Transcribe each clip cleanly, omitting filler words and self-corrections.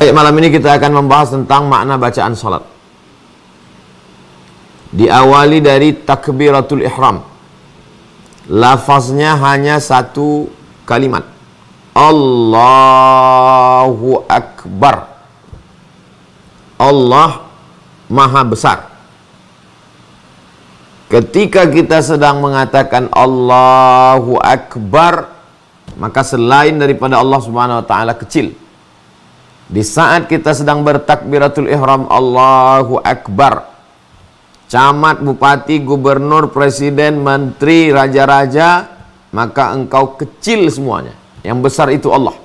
Baik, malam ini kita akan membahas tentang makna bacaan salat. Diawali dari takbiratul ihram. Lafaznya hanya satu kalimat. Allahu Akbar. Allah Maha Besar. Ketika kita sedang mengatakan Allahu Akbar, maka selain daripada Allah Subhanahu wa taala kecil. Di saat kita sedang bertakbiratul ihram Allahu Akbar, camat, bupati, gubernur, presiden, menteri, raja-raja, maka engkau kecil semuanya. Yang besar itu Allah.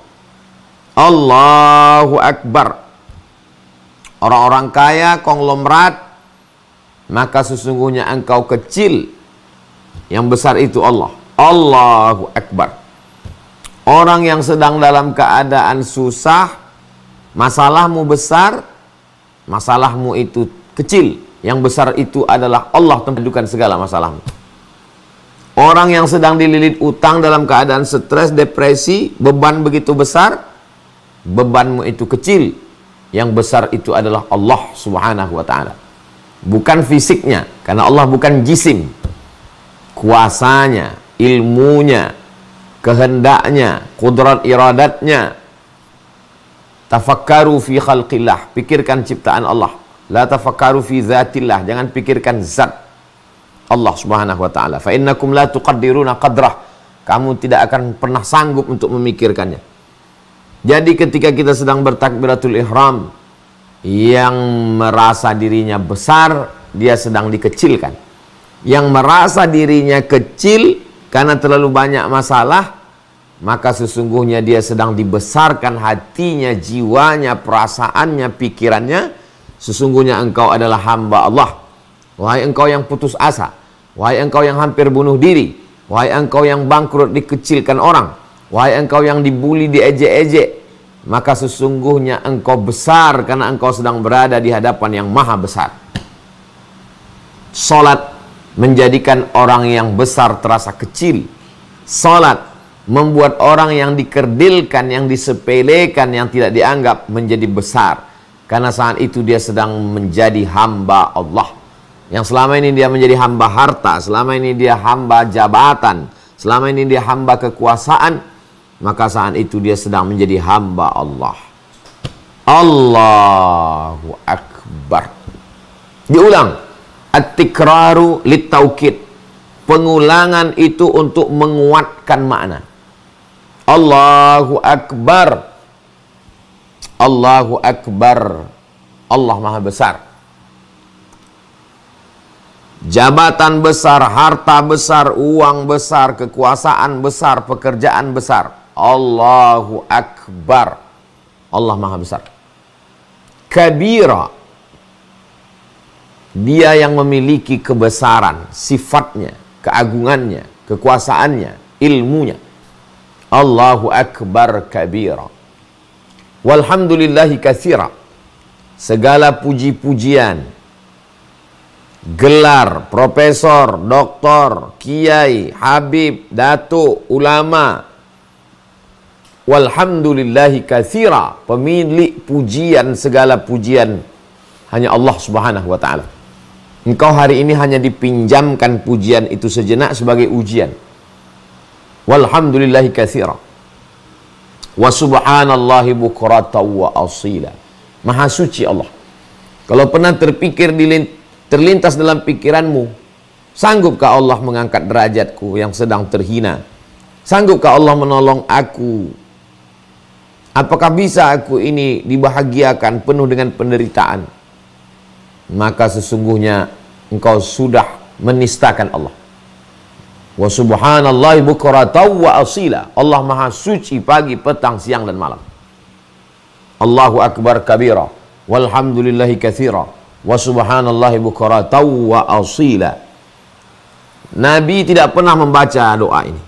Allahu Akbar. Orang-orang kaya, konglomerat, maka sesungguhnya engkau kecil. Yang besar itu Allah. Allahu Akbar. Orang yang sedang dalam keadaan susah, masalahmu besar, masalahmu itu kecil. Yang besar itu adalah Allah tempat segala masalahmu. Orang yang sedang dililit utang dalam keadaan stres, depresi, beban begitu besar, bebanmu itu kecil. Yang besar itu adalah Allah Subhanahu wa ta'ala. Bukan fisiknya, karena Allah bukan jisim. Kuasanya, ilmunya, kehendaknya, kudrat iradatnya. Tafakkaru fi khalqillah, pikirkan ciptaan Allah. La tafakkaru fi zatillah, jangan pikirkan zat Allah Subhanahu wa taala. Fa innakum la tuqaddiruna qadrah, kamu tidak akan pernah sanggup untuk memikirkannya. Jadi ketika kita sedang bertakbiratul ihram, yang merasa dirinya besar, dia sedang dikecilkan. Yang merasa dirinya kecil karena terlalu banyak masalah, maka sesungguhnya dia sedang dibesarkan hatinya, jiwanya, perasaannya, pikirannya. Sesungguhnya engkau adalah hamba Allah. Wahai engkau yang putus asa, wahai engkau yang hampir bunuh diri, wahai engkau yang bangkrut dikecilkan orang, wahai engkau yang dibuli, diejek-ejek, maka sesungguhnya engkau besar karena engkau sedang berada di hadapan yang maha besar. Salat menjadikan orang yang besar terasa kecil. Salat membuat orang yang dikerdilkan, yang disepelekan, yang tidak dianggap menjadi besar. Karena saat itu dia sedang menjadi hamba Allah. Yang selama ini dia menjadi hamba harta, selama ini dia hamba jabatan, selama ini dia hamba kekuasaan, maka saat itu dia sedang menjadi hamba Allah. Allahu Akbar. Diulang. At-tikraru lit-taukid. Pengulangan itu untuk menguatkan makna. Allahu Akbar. Allahu Akbar. Allah Maha Besar. Jabatan besar, harta besar, uang besar, kekuasaan besar, pekerjaan besar. Allahu Akbar. Allah Maha Besar. Kabira. Dia yang memiliki kebesaran, sifatnya, keagungannya, kekuasaannya, ilmunya. Allahu Akbar kabira. Walhamdulillahi katsira. Segala puji-pujian, gelar, profesor, doktor, kiai, habib, datuk, ulama. Walhamdulillahi katsira. Pemilik pujian, segala pujian hanya Allah Subhanahu wa ta'ala. Engkau hari ini hanya dipinjamkan pujian itu sejenak sebagai ujian. Walhamdulillahi katsira. Wa subhanallahi bukratan wa asila. Maha suci Allah. Kalau pernah terlintas dalam pikiranmu, sanggupkah Allah mengangkat derajatku yang sedang terhina? Sanggupkah Allah menolong aku? Apakah bisa aku ini dibahagiakan penuh dengan penderitaan? Maka sesungguhnya engkau sudah menistakan Allah. Wa subhanallahi bukratan wa asila. Allah Maha suci pagi, petang, siang dan malam. Allahu Akbar kabira. Walhamdulillahi katsira. Wa subhanallahi bukratan wa asila. Nabi tidak pernah membaca doa ini.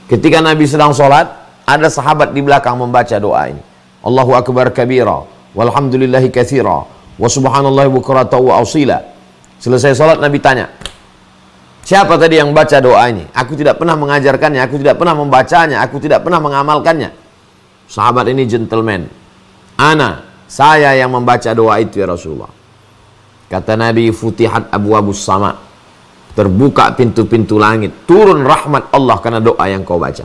Ketika Nabi sedang sholat, ada sahabat di belakang membaca doa ini. Allahu Akbar kabira. Walhamdulillahi katsira. Wa subhanallahi bukratan wa asila. Selesai sholat Nabi tanya, siapa tadi yang baca doa ini? Aku tidak pernah mengajarkannya, aku tidak pernah membacanya, aku tidak pernah mengamalkannya. Sahabat ini gentleman. Saya yang membaca doa itu ya Rasulullah. Kata Nabi, futihat abwabus sama. Terbuka pintu-pintu langit. Turun rahmat Allah karena doa yang kau baca.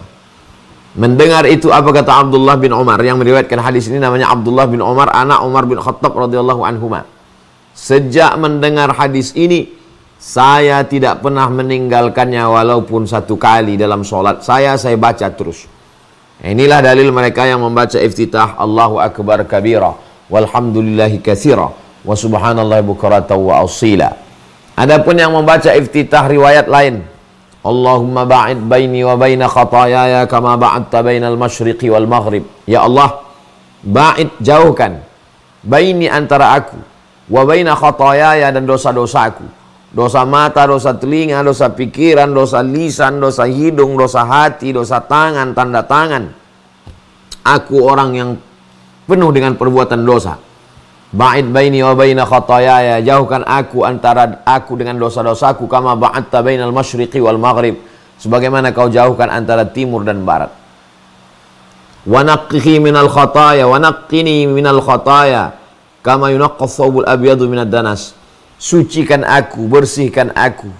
Mendengar itu apa kata Abdullah bin Umar yang meriwayatkan hadis ini, namanya Abdullah bin Umar, anak Umar bin Khattab radhiyallahu anhuma. Sejak mendengar hadis ini, saya tidak pernah meninggalkannya walaupun satu kali dalam sholat saya baca terus. Inilah dalil mereka yang membaca iftitah Allahu Akbar kabira walhamdulillahi katsira wa subhanallahi bukratan wa asila. Adapun yang membaca iftitah riwayat lain, Allahumma ba'id baini wa baina khatayaya kama ba'adta bainal masyriqi wal maghrib. Ya Allah, ba'id, jauhkan, baini, antara aku, wa baina khatayaya, dan dosa-dosaku. Dosa mata, dosa telinga, dosa pikiran, dosa lisan, dosa hidung, dosa hati, dosa tangan, tanda tangan. Aku orang yang penuh dengan perbuatan dosa. Ba'id baini wa baina khatayaya, jauhkan aku antara aku dengan dosa-dosaku, kama ba'adta bainal masyriqi wal maghrib, sebagaimana kau jauhkan antara timur dan barat. Wa naqqini minal khataya, wa naqqini minal khataya kama yunaqqas thawbul abyadu minad danas. Sucikan aku, bersihkan aku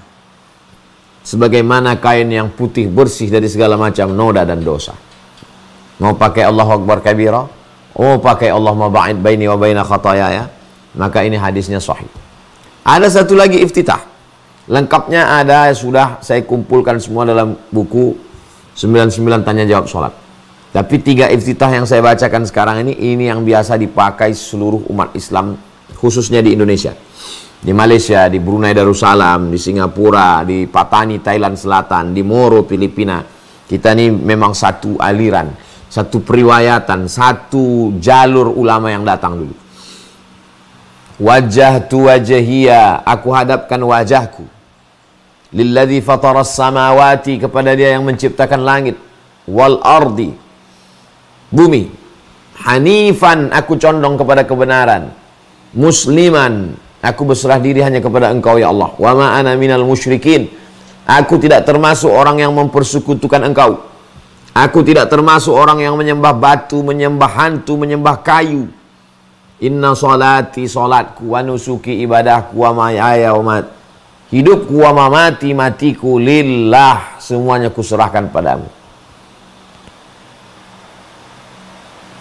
sebagaimana kain yang putih bersih dari segala macam noda dan dosa. Mau pakai Allahu Akbar kabira, pakai Allahumma ba'id baini wa baina khatayaya, maka ini hadisnya sahih. Ada satu lagi iftitah. Lengkapnya ada, sudah saya kumpulkan semua dalam buku 99 tanya jawab sholat. Tapi 3 iftitah yang saya bacakan sekarang ini yang biasa dipakai seluruh umat Islam, khususnya di Indonesia. Di Malaysia, di Brunei Darussalam, di Singapura, di Patani Thailand Selatan, di Moro Filipina. Kita ini memang satu aliran, satu periwayatan, satu jalur ulama yang datang dulu. Wajjahtu wajhiya, aku hadapkan wajahku, lilladzi fataras samawati, kepada dia yang menciptakan langit, wal ardi, bumi. Hanifan, aku condong kepada kebenaran. Musliman, aku berserah diri hanya kepada Engkau ya Allah. Wa ma ana minal musyrikin, aku tidak termasuk orang yang mempersekutukan Engkau. Aku tidak termasuk orang yang menyembah batu, menyembah hantu, menyembah kayu. Inna salati, salatku, wa nusuki, ibadahku, wa mahayaya, wa mat, hidupku, wa mamati, matiku, lillah, semuanya kuserahkan padamu.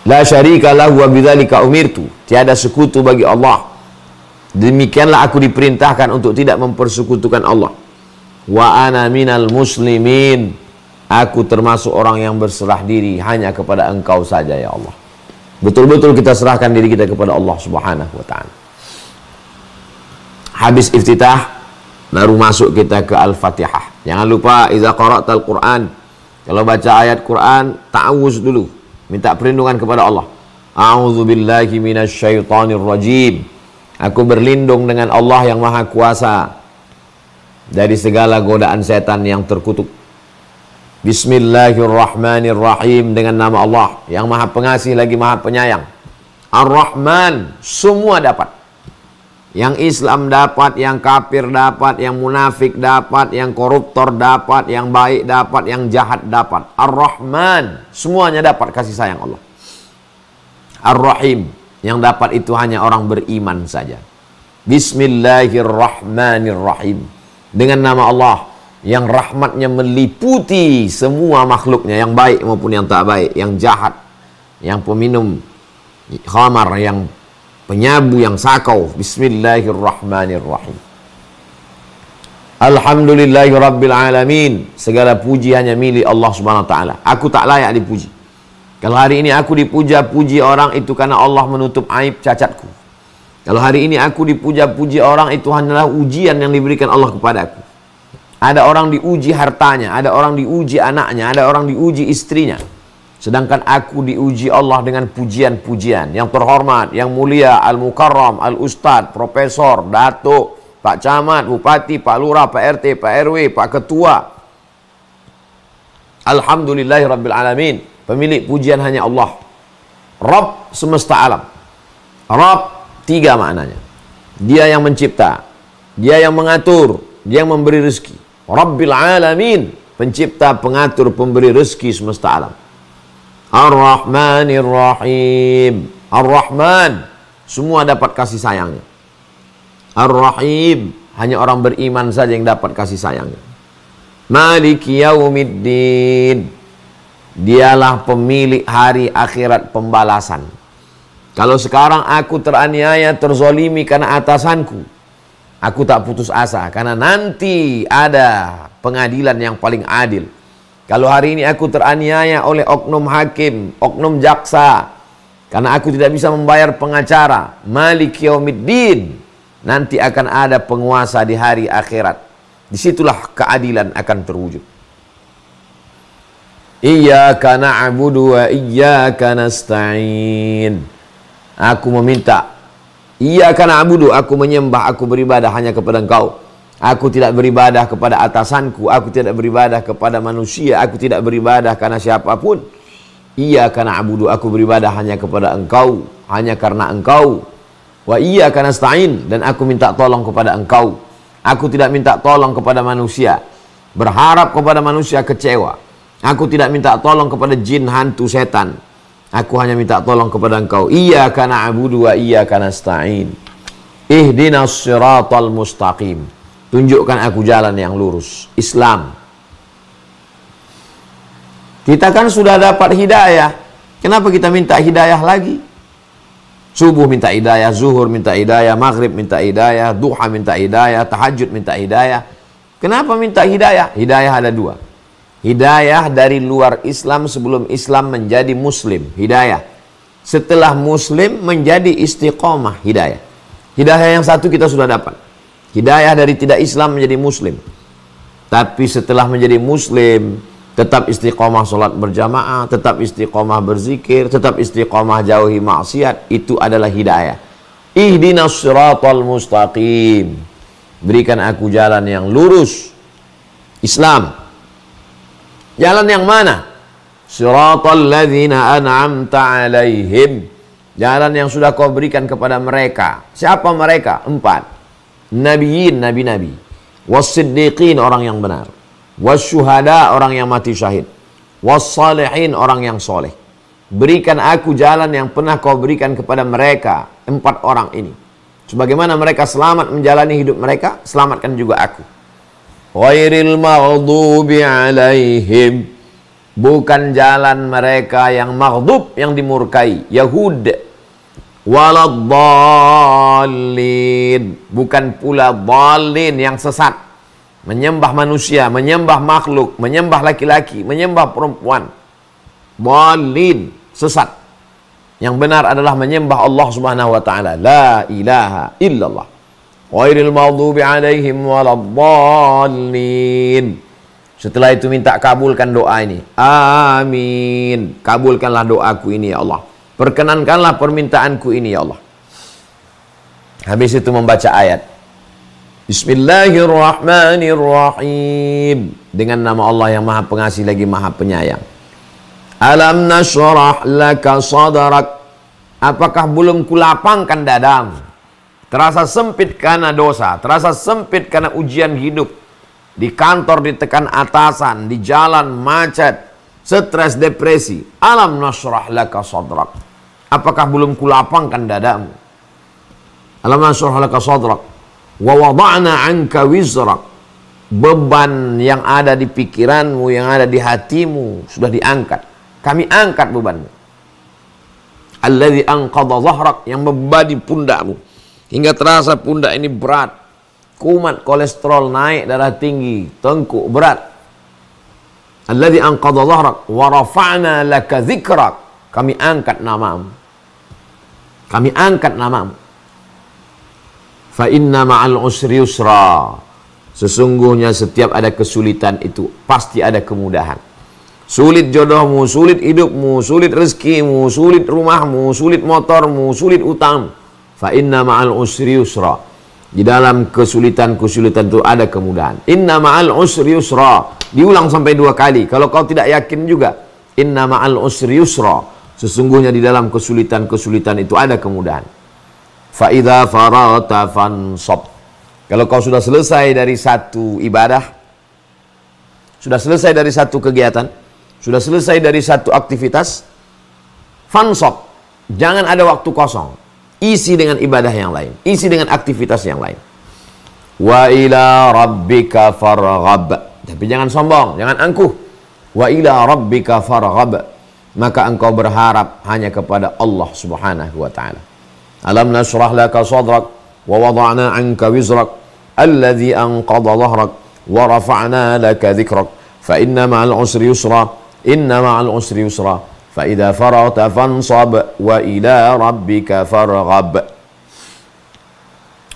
La syarika lahu wa bidzalika umirtu, tiada sekutu bagi Allah. Demikianlah aku diperintahkan untuk tidak mempersekutukan Allah. Wa ana minal muslimin, aku termasuk orang yang berserah diri hanya kepada Engkau saja ya Allah. Betul-betul kita serahkan diri kita kepada Allah Subhanahu wa ta'ala. Habis iftitah, baru masuk kita ke Al-Fatihah. Jangan lupa, idza qara'tal Qur'an, kalau baca ayat Quran, ta'awuz dulu, minta perlindungan kepada Allah. A'udzu billahi minasyaitonir rajim, aku berlindung dengan Allah yang Maha Kuasa dari segala godaan setan yang terkutuk. Bismillahirrahmanirrahim, dengan nama Allah yang Maha Pengasih lagi Maha Penyayang. Ar-Rahman, semua dapat. Yang Islam dapat, yang kafir dapat, yang munafik dapat, yang koruptor dapat, yang baik dapat, yang jahat dapat. Ar-Rahman, semuanya dapat kasih sayang Allah. Ar-Rahim, yang dapat itu hanya orang beriman saja. Bismillahirrahmanirrahim, dengan nama Allah yang rahmatnya meliputi semua makhluknya, yang baik maupun yang tak baik, yang jahat, yang peminum khamar, yang penyabu, yang sakau. Bismillahirrahmanirrahim. Alhamdulillahi rabbil alamin, segala puji hanya milik Allah subhanahu wa ta'ala. Aku tak layak dipuji. Kalau hari ini aku dipuja-puji orang, itu karena Allah menutup aib cacatku. Kalau hari ini aku dipuja-puji orang, itu hanyalah ujian yang diberikan Allah kepadaku. Ada orang diuji hartanya, ada orang diuji anaknya, ada orang diuji istrinya. Sedangkan aku diuji Allah dengan pujian-pujian yang terhormat, yang mulia, al-mukarram, al-ustad, profesor, datuk, pak camat, bupati, pak lurah, pak RT, pak RW, pak ketua. Alhamdulillahi rabbil alamin, pemilik pujian hanya Allah. Rabb semesta alam. Rabb, 3 maknanya. Dia yang mencipta, dia yang mengatur, dia yang memberi rezeki. Rabbil alamin, pencipta, pengatur, pemberi rezeki semesta alam. Ar-Rahmanir Rahim. Ar-Rahman, semua dapat kasih sayangnya. Ar-Rahim, hanya orang beriman saja yang dapat kasih sayangnya. Maliki Yaumiddin, dialah pemilik hari akhirat pembalasan. Kalau sekarang aku teraniaya, terzolimi karena atasanku, aku tak putus asa, karena nanti ada pengadilan yang paling adil. Kalau hari ini aku teraniaya oleh oknum hakim, oknum jaksa, karena aku tidak bisa membayar pengacara, Maliki Yaumiddin, nanti akan ada penguasa di hari akhirat. Disitulah keadilan akan terwujud. Iyyaka na'budu wa iyyaka nasta'in. Aku meminta, iyyaka na'budu, aku menyembah, aku beribadah hanya kepada Engkau. Aku tidak beribadah kepada atasanku, aku tidak beribadah kepada manusia, aku tidak beribadah karena siapapun. Iyyaka na'budu, aku beribadah hanya kepada Engkau, hanya karena Engkau. Wa iyyaka nasta'in, dan aku minta tolong kepada Engkau. Aku tidak minta tolong kepada manusia, berharap kepada manusia kecewa. Aku tidak minta tolong kepada jin, hantu, setan. Aku hanya minta tolong kepada Engkau. Iyyaka na'budu wa iyyaka nasta'in. Ihdinas siratal mustaqim. Tunjukkan aku jalan yang lurus, Islam. Kita kan sudah dapat hidayah. Kenapa kita minta hidayah lagi? Subuh minta hidayah, zuhur minta hidayah, maghrib minta hidayah, duha minta hidayah, tahajud minta hidayah. Kenapa minta hidayah? Hidayah ada dua. Hidayah dari luar Islam sebelum Islam menjadi Muslim, hidayah. Setelah Muslim menjadi istiqomah, hidayah. Hidayah yang satu kita sudah dapat. Hidayah dari tidak Islam menjadi Muslim. Tapi setelah menjadi Muslim, tetap istiqomah sholat berjamaah, tetap istiqomah berzikir, tetap istiqomah jauhi maksiat. Itu adalah hidayah. Ihdinas siratal mustaqim. Berikan aku jalan yang lurus, Islam. Jalan yang mana? Siratal ladzina an'amta alaihim. Jalan yang sudah kau berikan kepada mereka. Siapa mereka? 4. Nabiyin, nabi-nabi. Was-siddiqin, orang yang benar. Was-syuhada, orang yang mati syahid. Was-salihin, orang yang soleh. Berikan aku jalan yang pernah kau berikan kepada mereka, 4 orang ini. Sebagaimana mereka selamat menjalani hidup mereka, selamatkan juga aku. Ghairil maghdubi alaihim. Bukan jalan mereka yang maghdub, yang dimurkai, Yahud. Waladdallin, bukan pula dhalin, yang sesat, menyembah manusia, menyembah makhluk, menyembah laki-laki, menyembah perempuan. Dhalin, sesat. Yang benar adalah menyembah Allah Subhanahu wa taala, la ilaha illallah. Ghairil maghdubi alaihim waladdallin. Setelah itu minta kabulkan doa ini. Amin. Kabulkanlah doaku ini ya Allah. Perkenankanlah permintaanku ini ya Allah. Habis itu membaca ayat. Bismillahirrahmanirrahim. Dengan nama Allah yang Maha Pengasih lagi Maha Penyayang. Alam nashrah laka sadrak. Apakah belum kulapangkan dadamu? Terasa sempit karena dosa, terasa sempit karena ujian hidup. Di kantor ditekan atasan, di jalan macet, stres, depresi. Alam nashrah laka sadrak. Apakah belum kulapangkan dadamu? Alam nashrah laka sadrak. Wa wada'na anka wizrak. Beban yang ada di pikiranmu, yang ada di hatimu sudah diangkat. Kami angkat bebanmu. Alladzi anqadha dhahrak, yang membebani pundakmu hingga terasa pundak ini berat. Kumat, kolesterol naik, darah tinggi, tengkuk berat. Alladzi anqadha dhahrak wa rafa'na laka dzikrak. Kami angkat namamu. Kami angkat namamu. Fa inna ma'al usri yusra. Sesungguhnya setiap ada kesulitan itu pasti ada kemudahan. Sulit jodohmu, sulit hidupmu, sulit rezekimu, sulit rumahmu, sulit motormu, sulit utang. Fa inna ma'al usri yusra. Di dalam kesulitan-kesulitan itu ada kemudahan. Inna ma'al usri yusra. Diulang sampai 2 kali. Kalau kau tidak yakin juga, inna ma'al usri yusra. Sesungguhnya di dalam kesulitan-kesulitan itu ada kemudahan. Fa idza faragta fansab. Kalau kau sudah selesai dari satu ibadah, sudah selesai dari satu kegiatan, sudah selesai dari satu aktivitas, Fansab. Jangan ada waktu kosong. Isi dengan ibadah yang lain. Isi dengan aktivitas yang lain. Wa ila rabbika farghab. Tapi jangan sombong, jangan angkuh. Wa ila rabbika farghab. Maka engkau berharap hanya kepada Allah Subhanahu wa ta'ala. Alam nashrah laka sadrak wa wada'na anka wizrak alladhi anqadha dhahrak wa rafa'na laka dhikrak fa inna ma'al usri yusra inna ma'al usri yusra fa idza faragta fansab wa ila rabbika farghab.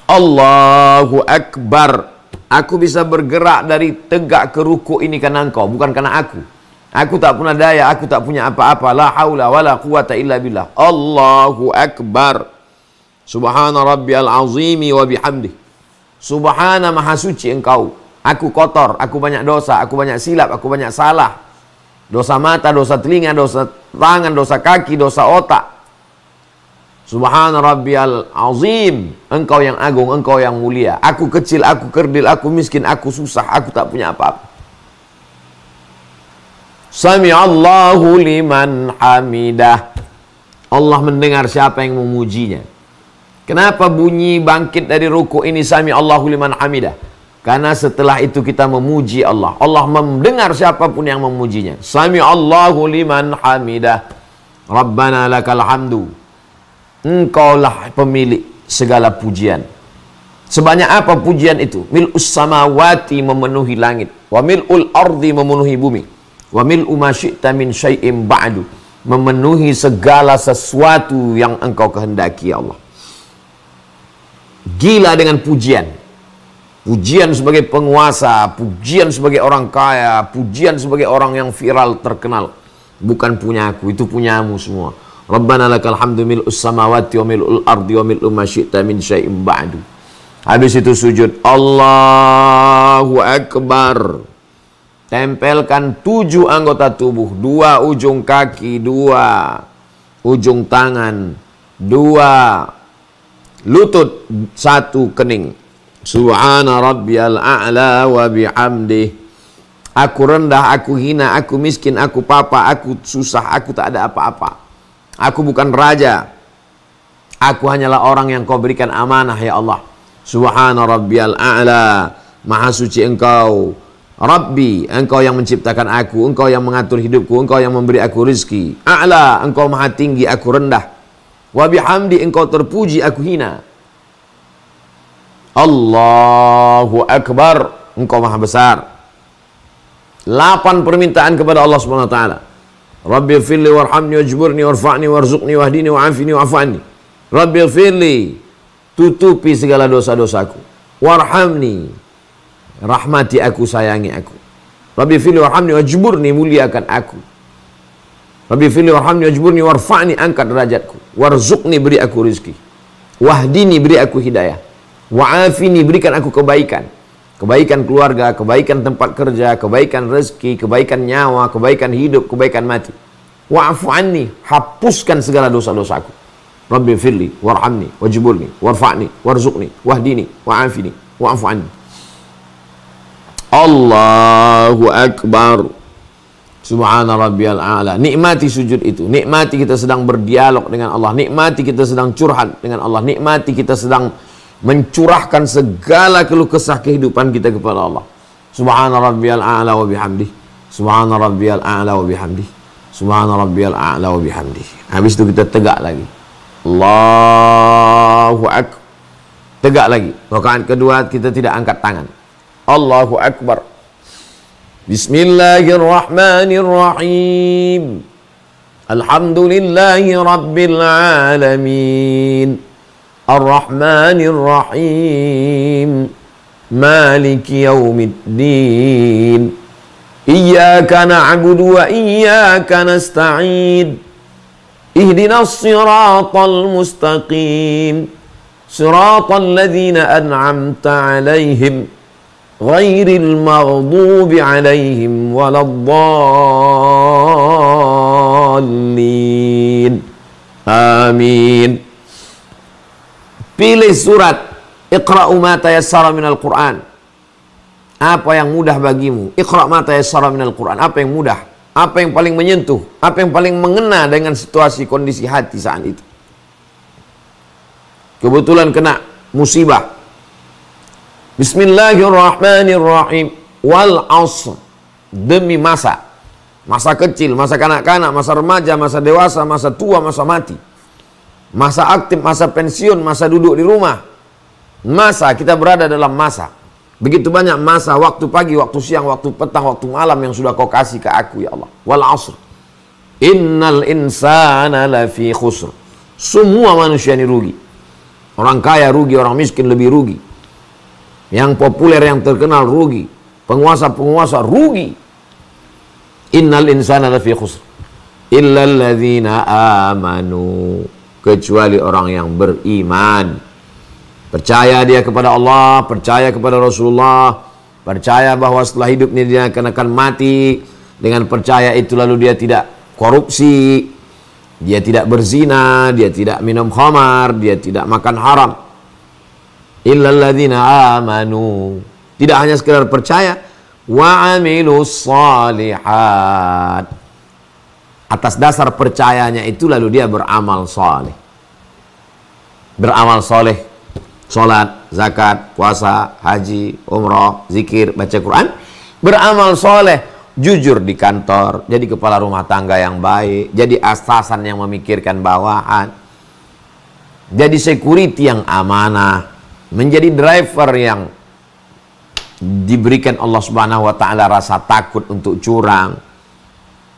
Allahu Akbar. Aku bisa bergerak dari tegak ke ruku ini karena engkau, bukan karena aku. Aku tak punya daya, aku tak punya apa-apa. La haula wala quwata illa billah. Allahu Akbar. Subhana rabbiyal azimi wa bihamdih. Subhana maha suci engkau. Aku kotor, aku banyak dosa, aku banyak silap, aku banyak salah. Dosa mata, dosa telinga, dosa tangan, dosa kaki, dosa otak. Subhana rabbiyal azim. Engkau yang agung, engkau yang mulia. Aku kecil, aku kerdil, aku miskin, aku susah, aku tak punya apa-apa. Sami'allahu liman hamidah. Allah mendengar siapa yang memujinya. Kenapa bunyi bangkit dari ruku ini Sami'allahu liman hamidah? Karena setelah itu kita memuji Allah. Allah mendengar siapapun yang memujinya. Sami'allahu liman hamidah. Rabbana lakal hamdu. Engkaulah pemilik segala pujian. Sebanyak apa pujian itu? Mil'us samawati memenuhi langit. Wa mil'ul ardi memenuhi bumi. Wa mil'u ma syi'ta min syai'im ba'du. Memenuhi segala sesuatu yang engkau kehendaki ya Allah. Gila dengan pujian. Pujian sebagai penguasa, pujian sebagai orang kaya, pujian sebagai orang yang viral terkenal. Bukan punya aku, itu punyamu semua. Rabbana lakal hamdu mil'us samawati wa mil'ul ardi wa mil'u ma syi'ta min syai'im ba'du. Habis itu sujud. Allahu Akbar. Tempelkan 7 anggota tubuh. 2 ujung kaki, 2 ujung tangan, 2 lutut, 1 kening. Subhana rabbiyal a'la wa bihamdih. Aku rendah, aku hina, aku miskin, aku papa, aku susah, aku tak ada apa-apa. Aku bukan raja. Aku hanyalah orang yang kau berikan amanah ya Allah. Subhana rabbiyal a'la. Maha suci engkau. Rabbi, engkau yang menciptakan aku, engkau yang mengatur hidupku, engkau yang memberi aku rizki. A'la, engkau maha tinggi, aku rendah. Wa bihamdi, engkau terpuji, aku hina. Allahu Akbar, engkau maha besar. 8 permintaan kepada Allah Subhanahu wa taala. Rabbi firli warhamni wajburni warfa'ni warzuqni wahdini wa'afini wa'afani. Rabbi firli, tutupi segala dosa-dosaku. Warhamni, rahmati aku, sayangi aku. Rabbi firli warhamni wajburni, muliakan aku. Rabbi firli warhamni wajburni warfa'ni, angkat derajatku. Warzuqni, beri aku rizki. Wahdini, beri aku hidayah. Wa'afini, berikan aku kebaikan. Kebaikan keluarga, kebaikan tempat kerja, kebaikan rezeki, kebaikan nyawa, kebaikan hidup, kebaikan mati. Wa'afu anni, hapuskan segala dosa-dosaku. Rabbi firli warhamni wajburni warfa'ni warzuqni wahdini wa'afini wa'afu anni. Allahu Akbar. Subhana rabbiyal a'la. Nikmati sujud itu. Nikmati kita sedang berdialog dengan Allah. Nikmati kita sedang curhat dengan Allah. Nikmati kita sedang mencurahkan segala keluh kesah kehidupan kita kepada Allah. Subhana rabbiyal a'la wa bihamdih. Subhana rabbiyal a'la wa bihamdih. Subhana rabbiyal a'la wa bihamdih. Habis itu kita tegak lagi. Allahu Akbar. Tegak lagi. Rakaat kedua kita tidak angkat tangan. Allahu Akbar. Bismillahirrahmanirrahim. Alhamdulillahi rabbil alamin. Ar-Rahmanir-Rahim. Maliki yaumiddin. Iyyaka na'budu wa iyyaka nasta'in. Ihdinas siratal mustaqim. Siratal ladzina an'amta 'alaihim ghairil maghdubi 'alaihim waladdallin. Amin. Pilih surat. Iqra'u ma tayassara minal Qur'an. Apa yang mudah bagimu? Iqra' ma tayassara minal Qur'an. Apa yang mudah? Apa yang paling menyentuh? Apa yang paling mengena dengan situasi kondisi hati saat itu? Kebetulan kena musibah. Bismillahirrahmanirrahim. Wal asr. Demi masa. Masa kecil, masa kanak-kanak, masa remaja, masa dewasa, masa tua, masa mati. Masa aktif, masa pensiun, masa duduk di rumah. Masa, kita berada dalam masa. Begitu banyak masa, waktu pagi, waktu siang, waktu petang, waktu malam yang sudah kau kasih ke aku, ya Allah. Wal asr. Innal insana lafi khusr. Semua manusia ini rugi. Orang kaya rugi, orang miskin lebih rugi. Yang populer, yang terkenal rugi. Penguasa-penguasa rugi. Innal insana lafi khusr. Illal ladzina amanu. Kecuali orang yang beriman. Percaya dia kepada Allah, percaya kepada Rasulullah, percaya bahwa setelah hidupnya dia akan mati. Dengan percaya itu lalu dia tidak korupsi, dia tidak berzina, dia tidak minum khamar, dia tidak makan haram. Illal ladzina amanu. Tidak hanya sekedar percaya, wa amilus shalihat. Atas dasar percayanya itu lalu dia beramal saleh. Beramal saleh, salat, zakat, puasa, haji, umrah, zikir, baca Quran. Beramal saleh, jujur di kantor, jadi kepala rumah tangga yang baik, jadi atasan yang memikirkan bawahan, jadi security yang amanah, menjadi driver yang diberikan Allah Subhanahu wa taala rasa takut untuk curang,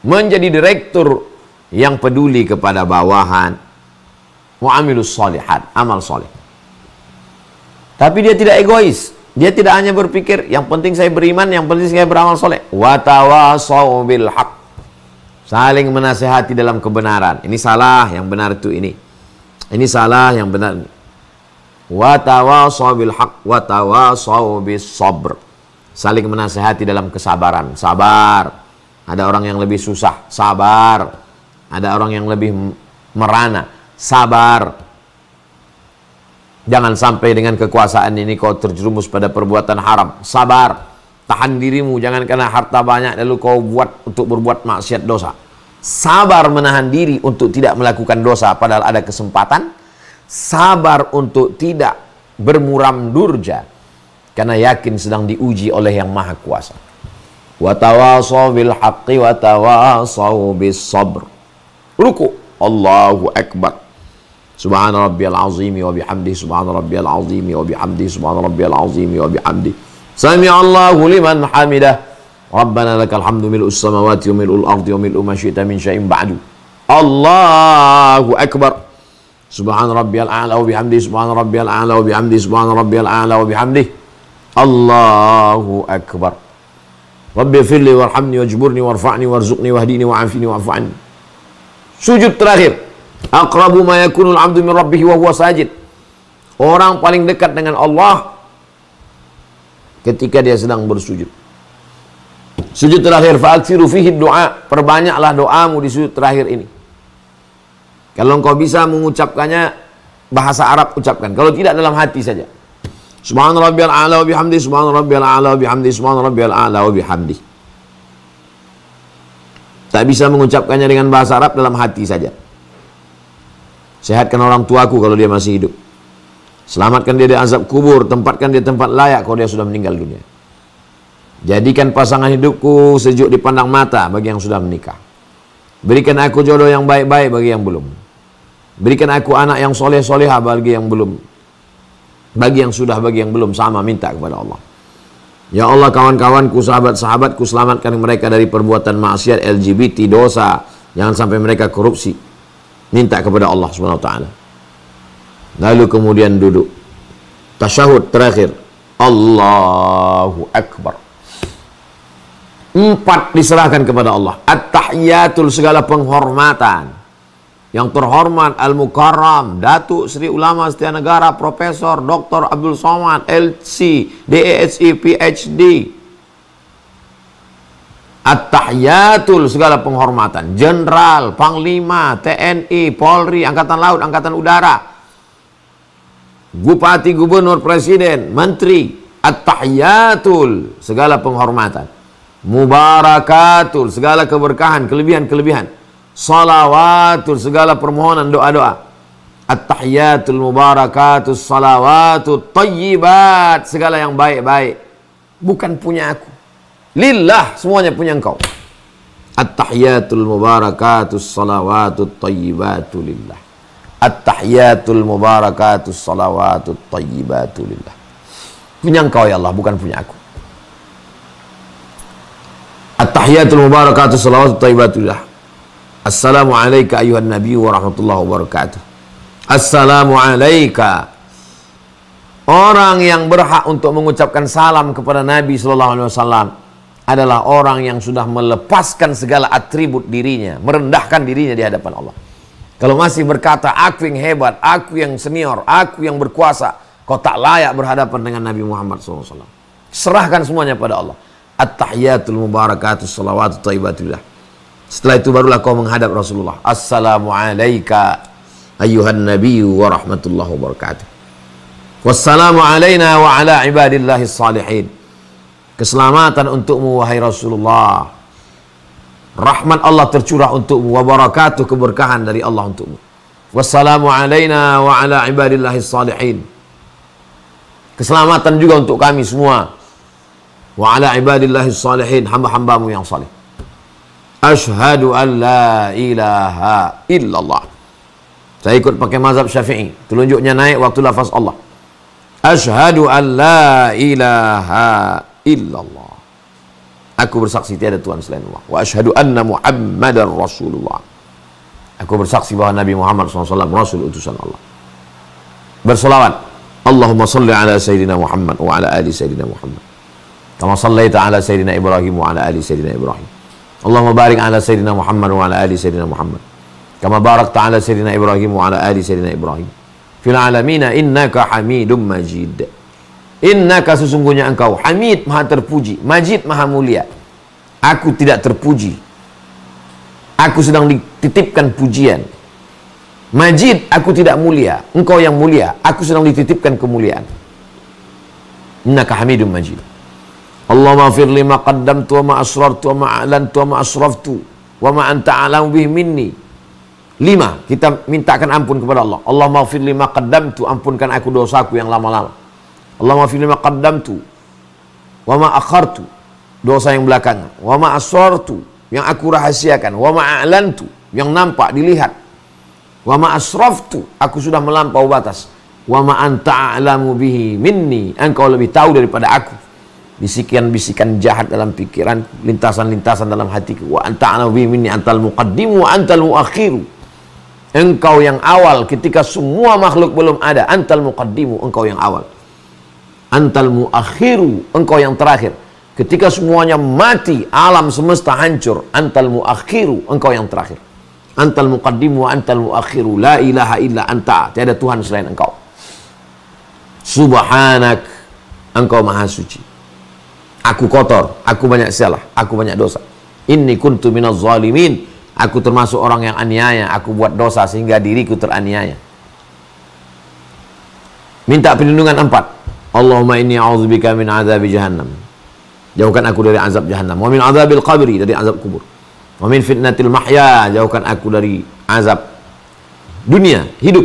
menjadi direktur yang peduli kepada bawahan, mu'amilus shalihat, amal soleh. Tapi dia tidak egois, dia tidak hanya berpikir yang penting saya beriman, yang penting saya beramal soleh. Wa tawasau bil haq, saling menasihati dalam kebenaran. Ini salah, yang benar itu ini. Ini salah, yang benar. Wa tawasau bil haq wa tawasau bis sabr, saling menasihati dalam kesabaran. Sabar. Ada orang yang lebih susah, sabar. Ada orang yang lebih merana, sabar. Jangan sampai dengan kekuasaan ini kau terjerumus pada perbuatan haram, sabar. Tahan dirimu, jangan karena harta banyak lalu kau buat untuk berbuat maksiat dosa. Sabar menahan diri untuk tidak melakukan dosa padahal ada kesempatan. Sabar untuk tidak bermuram durja karena yakin sedang diuji oleh yang maha kuasa. Wa tawasaw bil haqqi wa tawasaw bis sabr. Ruku, Allahu akbar. Subhana rabbiyal azim wa bihamdi, subhana rabbiyal azim wa bihamdi, subhana rabbiyal azim wa bihamdi. Sami'allahu liman hamidah. Rabbana lakal hamdu mil'us samawati wa mil'ul ardi wa mil'u ma syi'ta min syai'in ba'du. Allahu akbar. Subhana rabbiyal a'la wa bihamdi, subhana rabbiyal a'la wa bihamdi, subhana rabbiyal a'la wa bihamdi. Allahu akbar. Rabbi firli warhamni wajburni warfa'ni warzuqni wahdini wa'afini wa'afa'ni. Sujud terakhir. Aqrabu ma yakunul 'abdu min rabbih wa huwa sajid. Orang paling dekat dengan Allah ketika dia sedang bersujud. Sujud terakhir, fa'aksiru fihi du'a, perbanyaklah doamu di sujud terakhir ini. Kalau engkau bisa mengucapkannya bahasa Arab, ucapkan. Kalau tidak, dalam hati saja. Subhana rabbiyal a'la wa bihamdi, subhana rabbiyal a'la wa bihamdi, subhana rabbiyal a'la wa bihamdi. Tak bisa mengucapkannya dengan bahasa Arab, dalam hati saja. Sehatkan orang tuaku kalau dia masih hidup. Selamatkan dia dari azab kubur, tempatkan dia tempat layak kalau dia sudah meninggal dunia. Jadikan pasangan hidupku sejuk dipandang mata bagi yang sudah menikah. Berikan aku jodoh yang baik-baik bagi yang belum. Berikan aku anak yang soleh-solehah bagi yang belum. Bagi yang sudah, bagi yang belum, sama minta kepada Allah. Ya Allah, kawan-kawanku, sahabat-sahabatku, selamatkan mereka dari perbuatan maksiat, LGBT, dosa. Jangan sampai mereka korupsi. Minta kepada Allah Subhanahu wa taala. Lalu kemudian duduk. Tasyahud terakhir. Allahu akbar. 4 diserahkan kepada Allah. At-tahiyatul, segala penghormatan. Yang terhormat Al-Mukarram Datuk Seri Ulama Setia Negara Profesor Dr. Abdul Somad LC DSI PhD. At-tahiyatul, segala penghormatan. Jenderal, Panglima, TNI, Polri, Angkatan Laut, Angkatan Udara, Bupati, Gubernur, Presiden, Menteri. At-tahiyatul, segala penghormatan. Mubarakatul, segala keberkahan, kelebihan-kelebihan. Salawatul, segala permohonan, doa-doa. At-tahiyatul mubarakatul salawatul tayyibat, segala yang baik-baik. Bukan punya aku. Lillah, semuanya punya engkau. At-tahiyatul mubarakatul salawatul tayyibatu lillah. At-tahiyatul mubarakatul salawatul tayyibatu lillah. Punya engkau ya Allah, bukan punya aku. At-tahiyatul mubarakatuh salawatu thayyibatullah. Assalamu alayka ayuhan nabiy wa rahmatullahi wabarakatuh. Assalamu alayka. Orang yang berhak untuk mengucapkan salam kepada Nabi sallallahu alaihi wasallam adalah orang yang sudah melepaskan segala atribut dirinya, merendahkan dirinya di hadapan Allah. Kalau masih berkata, aku yang hebat, aku yang senior, aku yang berkuasa, kau tak layak berhadapan dengan Nabi Muhammad SAW. Serahkan semuanya pada Allah. At-tahiyatul mubarakatus salawatu thayyibatullah. Setelah itu barulah kau menghadap Rasulullah. Assalamu alayka ayyuhan nabiyyu wa rahmatullahi wabarakatuh. Wassalamu alayna wa ala ibadillahi salihin. Keselamatan untukmu wahai Rasulullah. Rahmat Allah tercurah untukmu, wa barakatuh, keberkahan dari Allah untukmu. Wassalamu alayna wa ala ibadillahi salihin. Keselamatan juga untuk kami semua. Wa ala ibadillahi salihin, hamba-hambamu yang salih. Ashhadu an la ilaha illallah. Saya ikut pakai mazhab Syafi'i. Telunjuknya naik waktu lafaz Allah. Ashhadu an la ilaha illallah. Aku bersaksi tiada Tuhan selain Allah. Wa ashhadu anna Muhammadar Rasulullah. Aku bersaksi bahwa Nabi Muhammad SAW Rasul utusan Allah. Berselawat. Allahumma salli ala Sayyidina Muhammad wa ala ali Sayyidina Muhammad. Kama sallaita ala Sayyidina Ibrahim wa ala ali Sayyidina Ibrahim. Allahumma barik ala Sayyidina Muhammad wa ala ali Sayyidina Muhammad. Kama barakta ala Sayyidina Ibrahim wa ala ali Sayyidina Ibrahim. Fil alamina innaka hamidum majid. Innaka, sesungguhnya engkau, hamid, maha terpuji, majid, maha mulia. Aku tidak terpuji. Aku sedang dititipkan pujian. Majid, aku tidak mulia. Engkau yang mulia. Aku sedang dititipkan kemuliaan. Innaka hamidum majid. Allahumma fir lima qaddamtu wa ma asrartu wa ma a'lantu wa ma asraftu wa ma anta a'lamu bihi minni. 5. Kita mintakan ampun kepada Allah. Allahumma fir lima qaddamtu, ampunkan aku dosaku yang lama-lama. Allahumma fir lima qaddamtu wa ma akhartu, dosa yang belakangan. Wa ma asrartu, yang aku rahasiakan. Wa ma a'lantu, yang nampak dilihat. Wa ma asraftu, aku sudah melampau batas. Wa ma anta a'lamu bihi minni, engkau lebih tahu daripada aku. Bisikan-bisikan jahat dalam pikiran, lintasan-lintasan dalam hatiku. Wa anta a'lamu bihi minni, antal muqaddimu wa antal muakhiru. Engkau yang awal ketika semua makhluk belum ada. Antal muqaddimu, engkau yang awal. Antal muakhiru, engkau yang terakhir. Ketika semuanya mati, alam semesta hancur. Antal muakhiru, engkau yang terakhir. Antal muqaddimu wa antal muakhiru. La ilaha illa anta, tiada Tuhan selain engkau. Subhanak, engkau maha suci. Aku kotor, aku banyak salah, aku banyak dosa. Inni kuntu minaz zalimin. Aku termasuk orang yang aniaya. Aku buat dosa sehingga diriku teraniaya. Minta perlindungan 4. Allahumma inni a'udzubika min azabi jahannam. Jauhkan aku dari azab jahannam. Wa min azabil qabri, dari azab kubur. Wa min fitnatil mahya, jauhkan aku dari azab dunia, hidup.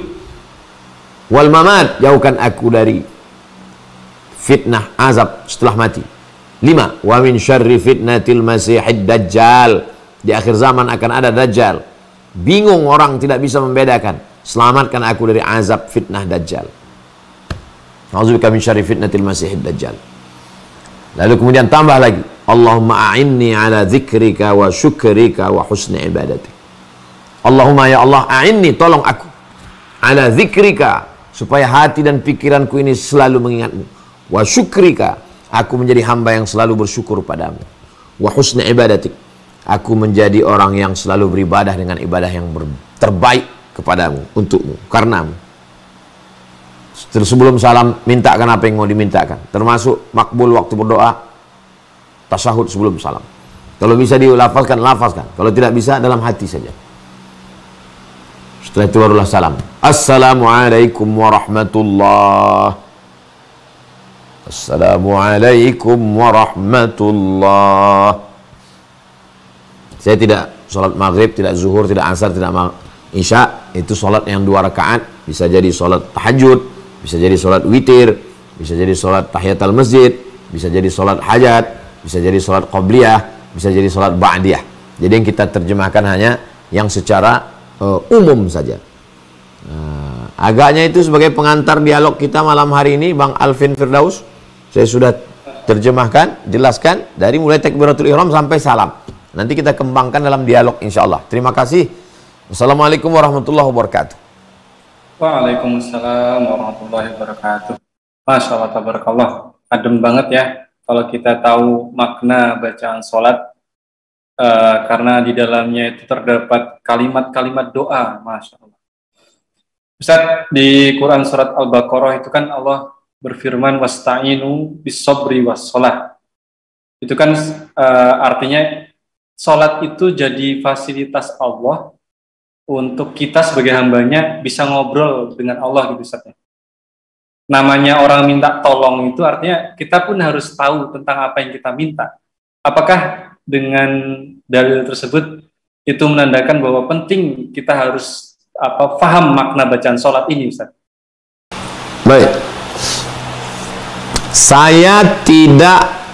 Wal mamat, jauhkan aku dari fitnah azab setelah mati. 5. Wa min syarri fitnatil masihid dajjal. Di akhir zaman akan ada dajjal. Bingung orang, tidak bisa membedakan. Selamatkan aku dari azab fitnah dajjal. A'udzubika min syarri fitnatil masihid dajjal. Lalu kemudian tambah lagi, Allahumma a'inni ala dzikrika wa syukrika wa husni ibadatik. Allahumma, ya Allah, a'inni, tolong aku, ala dzikrika, supaya hati dan pikiranku ini selalu mengingatmu. Wa syukrika, aku menjadi hamba yang selalu bersyukur padamu. Wa husni ibadatik, aku menjadi orang yang selalu beribadah dengan ibadah yang terbaik kepadamu, untukmu, karenamu. Sebelum salam, mintakan apa yang mau dimintakan. Termasuk makbul waktu berdoa, tasyahud sebelum salam. Kalau bisa dilafazkan, lafazkan. Kalau tidak bisa, dalam hati saja. Setelah itu barulah salam. Assalamualaikum warahmatullahi. Assalamualaikum warahmatullahi. Saya tidak sholat maghrib, tidak zuhur, tidak asar, tidak isya. Itu sholat yang 2 rakaat. Bisa jadi sholat tahajud, bisa jadi sholat witir, bisa jadi sholat tahiyatul masjid, bisa jadi sholat hajat, bisa jadi sholat qabliyah, bisa jadi sholat ba'diyah. Jadi yang kita terjemahkan hanya yang secara umum saja. Agaknya itu sebagai pengantar dialog kita malam hari ini, Bang Alvin Firdaus. Saya sudah terjemahkan, jelaskan dari mulai takbiratul ihram sampai salam. Nanti kita kembangkan dalam dialog insya Allah. Terima kasih. Assalamualaikum warahmatullahi wabarakatuh. Waalaikumsalam warahmatullahi wabarakatuh. Masya Allah, tabarakallah. Adem banget ya kalau kita tahu makna bacaan sholat, karena di dalamnya itu terdapat kalimat-kalimat doa. Masya Allah. Ustaz, di Quran surat Al-Baqarah itu kan Allah berfirman wasta'inu bis-sabri was-sholah. Itu kan artinya sholat itu jadi fasilitas Allah untuk kita sebagai hambanya bisa ngobrol dengan Allah gitu Ustaz. Namanya orang minta tolong itu artinya kita pun harus tahu tentang apa yang kita minta. Apakah dengan dalil tersebut itu menandakan bahwa penting kita harus paham makna bacaan sholat ini Ustaz? Baik. Saya tidak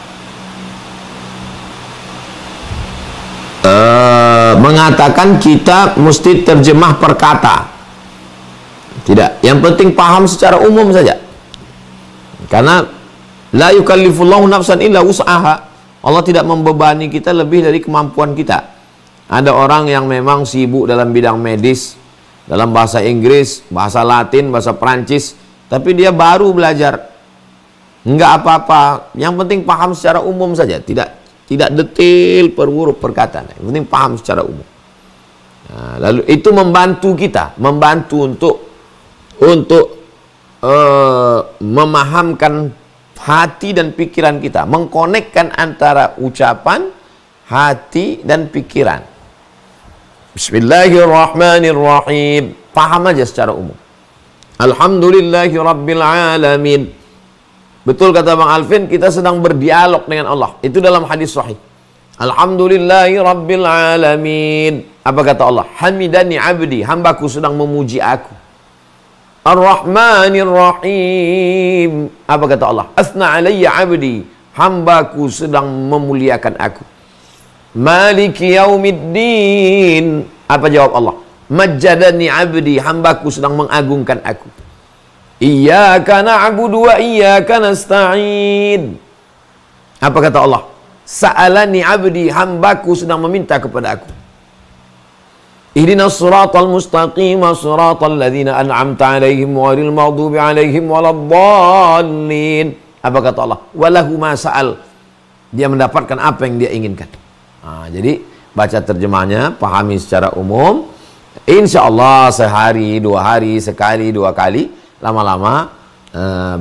mengatakan kita mesti terjemah per kata. Tidak. Yang penting paham secara umum saja. Karena la yukallifullahu nafsan illa wus'aha. Allah tidak membebani kita lebih dari kemampuan kita. Ada orang yang memang sibuk dalam bidang medis, dalam bahasa Inggris, bahasa Latin, bahasa Perancis, tapi dia baru belajar. Enggak apa-apa. Yang penting paham secara umum saja. Tidak detail per huruf perkataan. Yang penting paham secara umum. Nah, lalu itu membantu kita, membantu untuk memahamkan hati dan pikiran kita, mengkonekkan antara ucapan, hati dan pikiran. Bismillahirrahmanirrahim. Paham aja secara umum. Alhamdulillahirabbil alamin. Betul kata Bang Alvin, kita sedang berdialog dengan Allah. Itu dalam hadis sahih. Alhamdulillahi rabbil alamin. Apa kata Allah? Hamidani abdi, hambaku sedang memuji aku. Ar-Rahmanir Rahim. Apa kata Allah? Asna alayya abdi, hambaku sedang memuliakan aku. Maliki yaumiddin. Apa jawab Allah? Majjadani abdi, hambaku sedang mengagungkan aku. Iyyaka na'budu wa iyyaka nasta'in. Apa kata Allah? Sa'alani abdi, hambaku sedang meminta kepada aku. Ihdinas siratal mustaqim, siratal ladzina an'amta 'alaihim ghairil maghdubi 'alaihim waladdallin. Apa kata Allah? Walahu ma sa'al. Dia mendapatkan apa yang dia inginkan. Nah, jadi baca terjemahnya, pahami secara umum. Insya Allah sehari, 2 hari, sekali, 2 kali. Lama-lama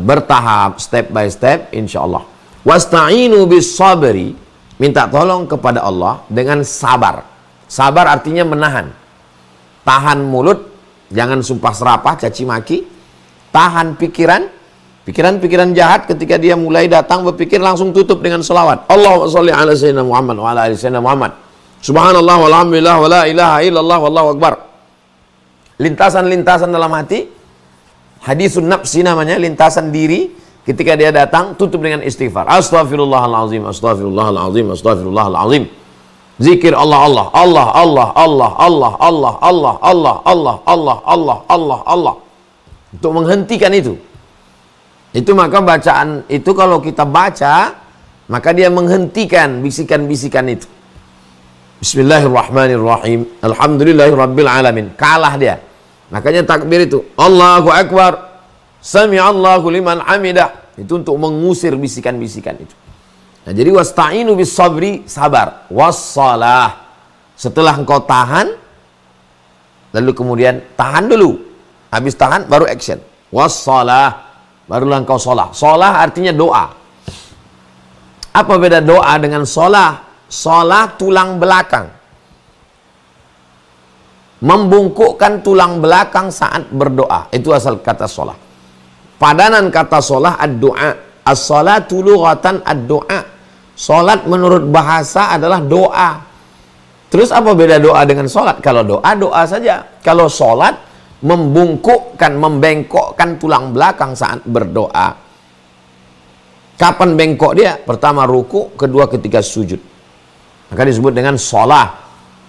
bertahap, step by step, insya Allah. Wasta'inu bis sabri, minta tolong kepada Allah dengan sabar. Sabar artinya menahan. Tahan mulut, jangan sumpah serapah, caci maki. Tahan pikiran, pikiran jahat ketika dia mulai datang berpikir langsung tutup dengan selawat. Allahumma sholli ala sayyidina Muhammad wa ala ali sayyidina Muhammad. Subhanallah walhamdulillah wa la ilaha illallah wallahu akbar. Lintasan-lintasan dalam hati. Hadisun nafsi namanya, lintasan diri. Ketika dia datang, tutup dengan istighfar. Astaghfirullahalazim, astaghfirullahalazim, astaghfirullahalazim. Zikir Allah, Allah, Allah, Allah, Allah, Allah, Allah, Allah, Allah, Allah, Allah, Allah, Allah, Allah. Untuk menghentikan itu. Itu maka bacaan itu kalau kita baca, maka dia menghentikan bisikan-bisikan itu. Bismillahirrahmanirrahim. Alhamdulillahirabbil alamin. Kalah dia. Makanya takbir itu Allahu Akbar, Sami'allahu liman hamidah. Itu untuk mengusir bisikan-bisikan itu. Nah, jadi wasta'inu bis sabri, sabar. Wassalah. Setelah engkau tahan, lalu kemudian tahan dulu. Habis tahan baru action. Wassalah. Barulah engkau sholah. Sholah artinya doa. Apa beda doa dengan sholah? Sholah tulang belakang. Membungkukkan tulang belakang saat berdoa. Itu asal kata sholah. Padanan kata sholah ad-doa. As-sholatu lughatan ad-doa. Sholat menurut bahasa adalah doa. Terus apa beda doa dengan sholat? Kalau doa, doa saja. Kalau sholat, membungkukkan, membengkokkan tulang belakang saat berdoa. Kapan bengkok dia? Pertama ruku, kedua ketika sujud. Maka disebut dengan sholat.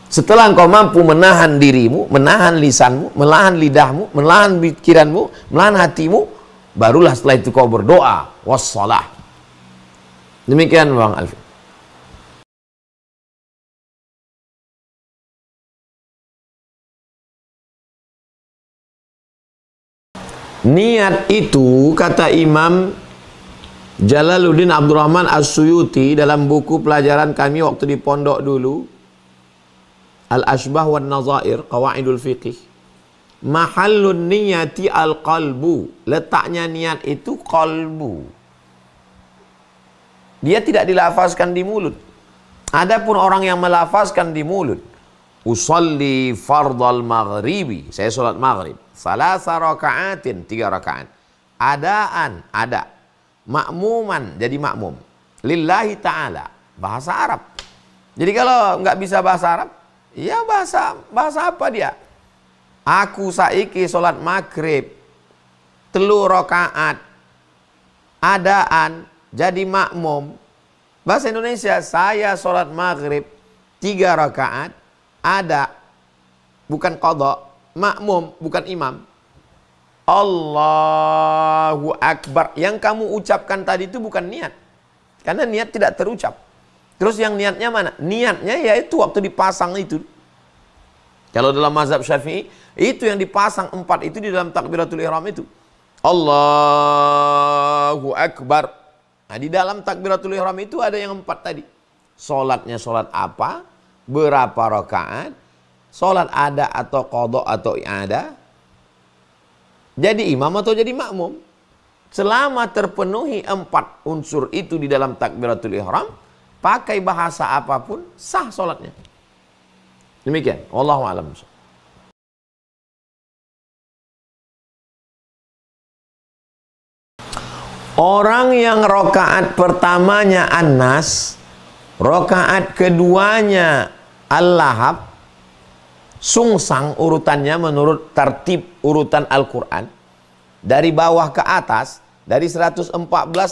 Setelah engkau mampu menahan dirimu, menahan lisanmu, menahan lidahmu, menahan pikiranmu, menahan hatimu, barulah setelah itu kau berdoa. Wassalah. Demikian Bang Alfi. Niat itu, kata Imam Jalaluddin Abdurrahman As-Suyuti dalam buku pelajaran kami waktu di pondok dulu, Al-Ashbah wan Nazair, Qawaidul Fiqih, mahallun niyati al-qalbu, letaknya niat itu qalbu. Dia tidak dilafazkan di mulut. Adapun orang yang melafazkan di mulut, usolli fardal maghribi, saya sholat maghrib, salasa raka'atin, 3 rakaat, adaan, ada, makmuman, jadi makmum, lillahi ta'ala, bahasa Arab. Jadi kalau nggak bisa bahasa Arab, ya bahasa apa dia? Aku saiki sholat maghrib 3 rakaat, adaan, jadi makmum. Bahasa Indonesia, saya sholat maghrib 3 rakaat, ada, bukan qadha, makmum, bukan imam. Allahu Akbar. Yang kamu ucapkan tadi itu bukan niat. Karena niat tidak terucap. Terus yang niatnya mana? Niatnya yaitu waktu dipasang itu. Kalau dalam mazhab Syafi'i, itu yang dipasang 4 itu di dalam takbiratul ihram itu. Allahu Akbar. Nah, di dalam takbiratul ihram itu ada yang 4 tadi. Sholatnya sholat apa? Berapa rakaat? Sholat ada atau qadha atau i'adah? Jadi imam atau jadi makmum? Selama terpenuhi 4 unsur itu di dalam takbiratul ihram, pakai bahasa apapun, sah sholatnya. Demikian. Wallahu a'lam. Orang yang rakaat pertamanya An-Nas, rakaat keduanya Al-Lahab, sungsang urutannya menurut tertib urutan Al-Quran, dari bawah ke atas, dari 114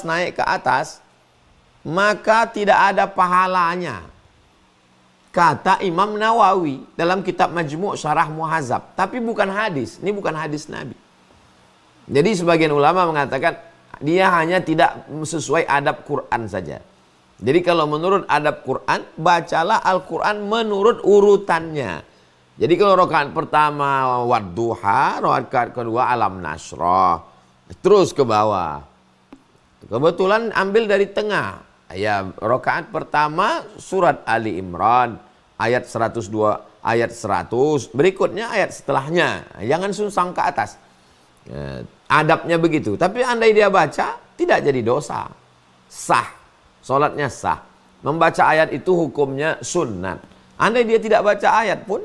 naik ke atas, maka tidak ada pahalanya, kata Imam Nawawi dalam kitab Majmu' Syarah Muhadzab. Tapi bukan hadis, ini bukan hadis Nabi. Jadi sebagian ulama mengatakan dia hanya tidak sesuai adab Quran saja. Jadi kalau menurut adab Quran, bacalah Al-Quran menurut urutannya. Jadi kalau rakaat pertama wadduha, rakaat kedua alam nasrah, terus ke bawah. Kebetulan ambil dari tengah. Ya, rakaat pertama surat Ali Imran ayat 102, ayat 100, berikutnya ayat setelahnya. Jangan sungsang ke atas. Ya, adabnya begitu. Tapi andai dia baca, tidak jadi dosa. Sah. Salatnya sah. Membaca ayat itu hukumnya sunat. Andai dia tidak baca ayat pun,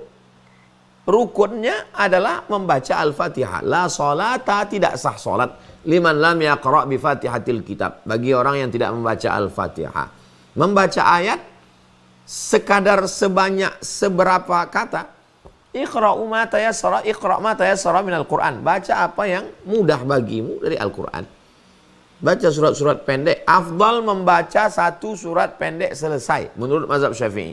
rukunnya adalah membaca Al-Fatihah. La salata, tidak sah salat liman lam yaqra' bi Fatihatil kitab, bagi orang yang tidak membaca Al-Fatihah. Membaca ayat sekadar sebanyak seberapa kata. Iqra'u ma tayassara, iqra' ma tayassara minal Qur'an. Baca apa yang mudah bagimu dari Al-Qur'an. Baca surat-surat pendek. Afdal membaca 1 surat pendek selesai menurut mazhab Syafi'i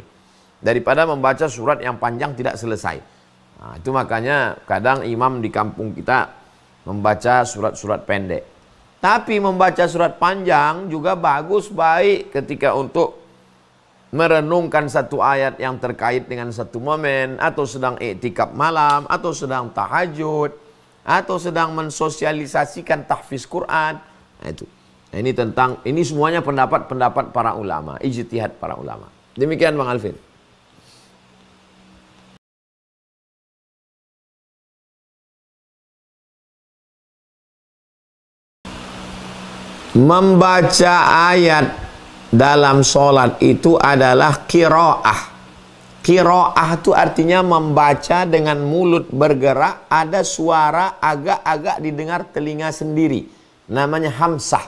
daripada membaca surat yang panjang tidak selesai. Nah, itu makanya kadang imam di kampung kita membaca surat-surat pendek. Tapi membaca surat panjang juga bagus, baik ketika untuk merenungkan satu ayat yang terkait dengan satu momen, atau sedang iktikaf malam, atau sedang tahajud, atau sedang mensosialisasikan tahfiz Quran. Nah, itu. Nah, ini semuanya pendapat-pendapat para ulama, ijtihad para ulama. Demikian Bang Alvin. Membaca ayat dalam sholat itu adalah qiraah. Qiraah itu artinya membaca dengan mulut bergerak, ada suara agak-agak didengar telinga sendiri. Namanya hamsah.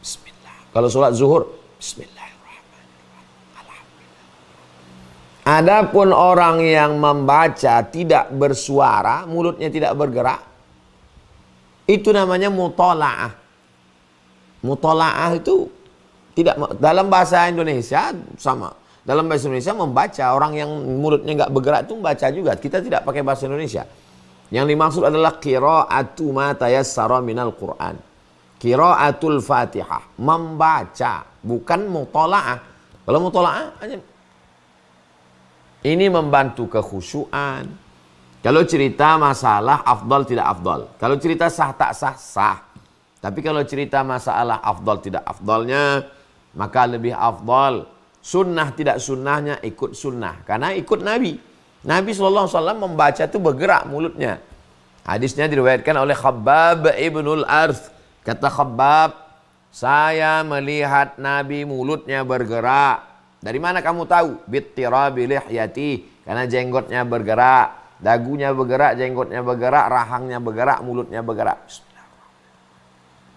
Bismillah. Kalau sholat zuhur, Bismillahirrahmanirrahim. Alhamdulillah. Adapun orang yang membaca tidak bersuara, mulutnya tidak bergerak, itu namanya mutola'ah. Mutola'ah itu tidak, dalam bahasa Indonesia sama. Dalam bahasa Indonesia membaca, orang yang mulutnya nggak bergerak itu membaca juga. Kita tidak pakai bahasa Indonesia. Yang dimaksud adalah qira'atu ma tayassara minal Qur'an. Qira'atul Fatihah, membaca, bukan mutola'ah. Kalau mutola'ah hanya ini membantu kekhusyuan. Kalau cerita masalah afdal tidak afdal. Kalau cerita sah tak sah, sah. Tapi kalau cerita masalah afdal tidak afdalnya, maka lebih afdal. Sunnah tidak sunnahnya ikut sunnah. Karena ikut Nabi. Nabi SAW membaca itu bergerak mulutnya. Hadisnya diriwayatkan oleh Khabbab ibnul Arth. Kata Khabbab, saya melihat Nabi mulutnya bergerak. Dari mana kamu tahu? Bittirabi lihyati. Karena jenggotnya bergerak. Dagunya bergerak, jenggotnya bergerak, rahangnya bergerak, mulutnya bergerak.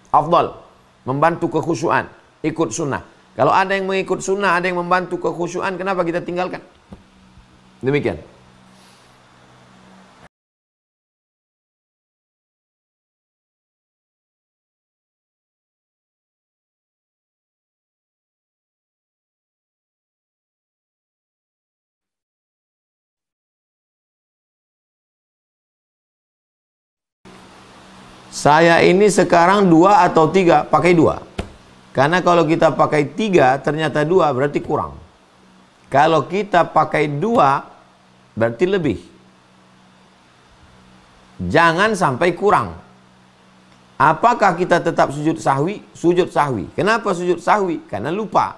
Afdal. Membantu kekhusyuan. Ikut sunnah. Kalau ada yang mengikut sunnah, ada yang membantu kekhusyuan, kenapa kita tinggalkan? Demikian. Saya ini sekarang 2 atau 3, pakai 2. Karena kalau kita pakai 3, ternyata 2 berarti kurang. Kalau kita pakai 2, berarti lebih. Jangan sampai kurang. Apakah kita tetap sujud sahwi? Sujud sahwi. Kenapa sujud sahwi? Karena lupa.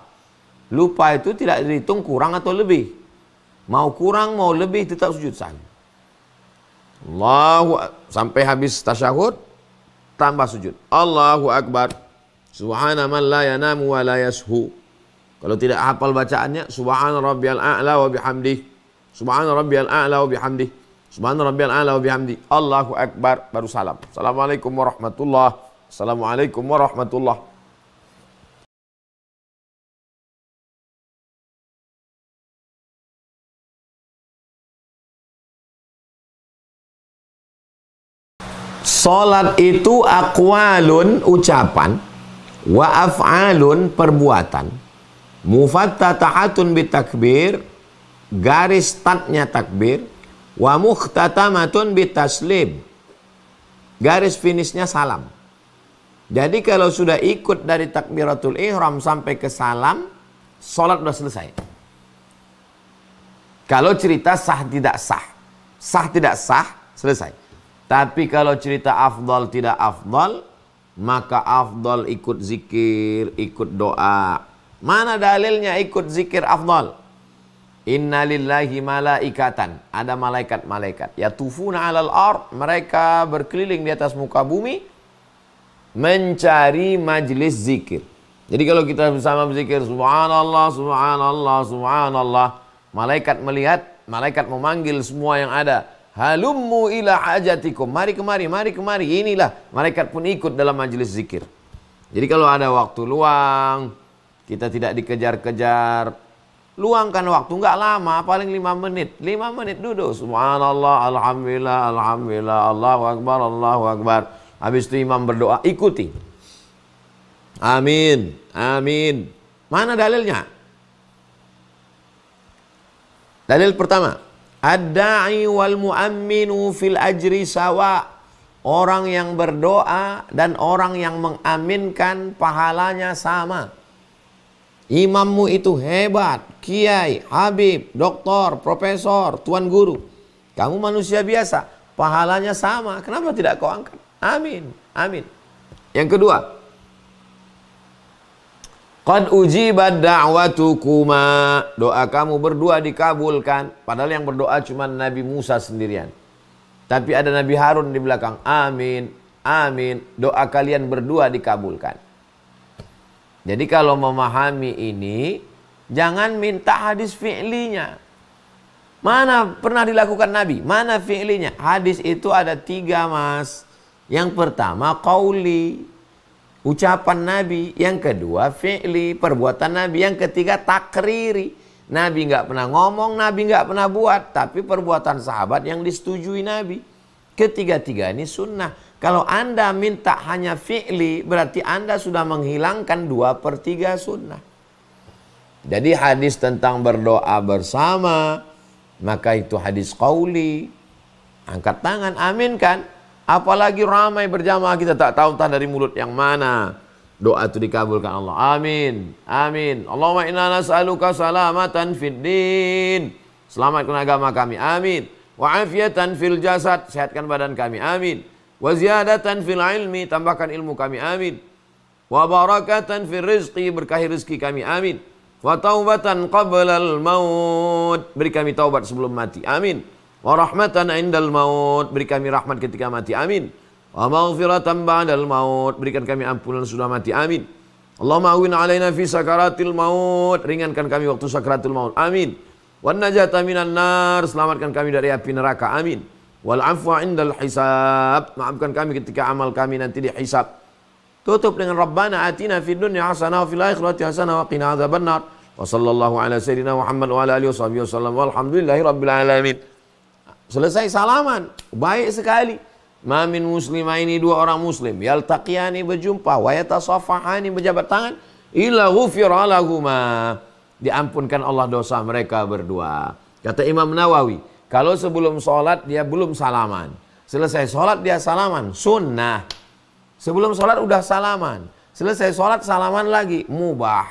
Lupa itu tidak dihitung kurang atau lebih. Mau kurang, mau lebih, tetap sujud sahwi. Sampai habis tasyahud, tambah sujud. Allahu Akbar. Subhana man la yanamu wa la yashu. Kalau tidak hafal bacaannya, Subhana rabbiyal a'la wa bihamdih. Subhana rabbiyal a'la wa bihamdih. Subhana rabbiyal a'la wa bihamdih. Allahu Akbar, baru salam. Assalamualaikum warahmatullahi. Assalamualaikum warahmatullahi. Salat itu aqwalun, ucapan, wa af'alun, perbuatan, mufattatahatun bitakbir, garis startnya takbir, wa mukhtatamatun bitaslim, garis finishnya salam. Jadi kalau sudah ikut dari takbiratul ihram sampai ke salam, salat sudah selesai. Kalau cerita sah tidak sah, sah tidak sah, selesai. Tapi kalau cerita afdal tidak afdal, maka afdal ikut zikir, ikut doa. Mana dalilnya ikut zikir afdal? Inna lillahi malaikatan. Ada malaikat-malaikat. Yatufuna alal ard. Mereka berkeliling di atas muka bumi, mencari majlis zikir. Jadi kalau kita bersama berzikir, subhanallah, subhanallah, subhanallah, malaikat melihat, malaikat memanggil semua yang ada. Halummu ila hajatikum. Mari kemari, mari kemari. Inilah. Malaikat pun ikut dalam majelis zikir. Jadi kalau ada waktu luang, kita tidak dikejar-kejar, luangkan waktu. Enggak lama, paling 5 menit. 5 menit duduk. Subhanallah, alhamdulillah, alhamdulillah, Allahu Akbar, Allahu Akbar. Habis itu imam berdoa, ikuti. Amin, amin. Mana dalilnya? Dalil pertama. Ad-da'i wal mu'amminu fil ajri sawa. Orang yang berdoa dan orang yang mengaminkan pahalanya sama. Imammu itu hebat, kiai, habib, doktor, profesor, tuan guru. Kamu manusia biasa, pahalanya sama. Kenapa tidak kau angkat? Amin, amin. Yang kedua, qad ujibat da'watukuma. Doa kamu berdua dikabulkan. Padahal yang berdoa cuma Nabi Musa sendirian. Tapi ada Nabi Harun di belakang. Amin, amin. Doa kalian berdua dikabulkan. Jadi kalau memahami ini, jangan minta hadis fi'linya. Mana pernah dilakukan Nabi? Mana fi'linya? Hadis itu ada 3, Mas. Yang pertama qauli, ucapan Nabi. Yang kedua fi'li, perbuatan Nabi. Yang ketiga takriri. Nabi nggak pernah ngomong, Nabi nggak pernah buat, tapi perbuatan sahabat yang disetujui Nabi. Ketiga-tiga ini sunnah. Kalau Anda minta hanya fi'li, berarti Anda sudah menghilangkan 2/3 sunnah. Jadi hadis tentang berdoa bersama, maka itu hadis qauli. Angkat tangan, amin kan? Apalagi ramai berjamaah, kita tak tahu entah dari mulut yang mana doa itu dikabulkan Allah. Amin, amin. Allahumma inna nas'aluka salamatan fid din. Selamatkan agama kami, amin. Wa afiatan fil jasad, sehatkan badan kami, amin. Wa ziyadatan fil ilmi, tambahkan ilmu kami, amin. Wa barakatan fil rizqi, berkahi rezeki kami, amin. Wa taubatan qablal maut, beri kami taubat sebelum mati, amin. Wa rahmatan indal maut, beri kami rahmat ketika mati, amin. Wa maghfiratan ba'dal maut, berikan kami ampunan sudah mati, amin. Allahumma awin alaina fi sakaratil maut, ringankan kami waktu sakaratul maut, amin. Wan najata minan nar, selamatkan kami dari api neraka, amin. Wal afwa indal hisab, maafkan kami ketika amal kami nanti dihisab. Tutup dengan Rabbana atina fid dunya hasanah wa fil akhirati hasanah wa qina adzabannar. Wa sallallahu ala sayyidina Muhammad wa ala alihi washabihi wasallam walhamdulillahi rabbil alamin. Selesai salaman, baik sekali. Ma min muslimaini, dua orang muslim, yaltaqiyani, berjumpa, wa yatasafahani, berjabat tangan, illa ghufira lahuma, diampunkan Allah dosa mereka berdua. Kata Imam Nawawi, kalau sebelum sholat dia belum salaman, selesai sholat dia salaman, sunnah. Sebelum sholat udah salaman, selesai sholat salaman lagi, mubah.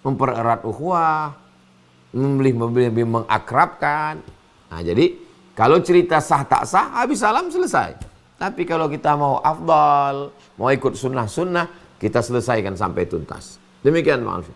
Mempererat ukhuwah, lebih mengakrabkan. Nah jadi kalau cerita sah tak sah, habis salam selesai. Tapi kalau kita mau afdal, mau ikut sunnah-sunnah, kita selesaikan sampai tuntas. Demikian, maaf.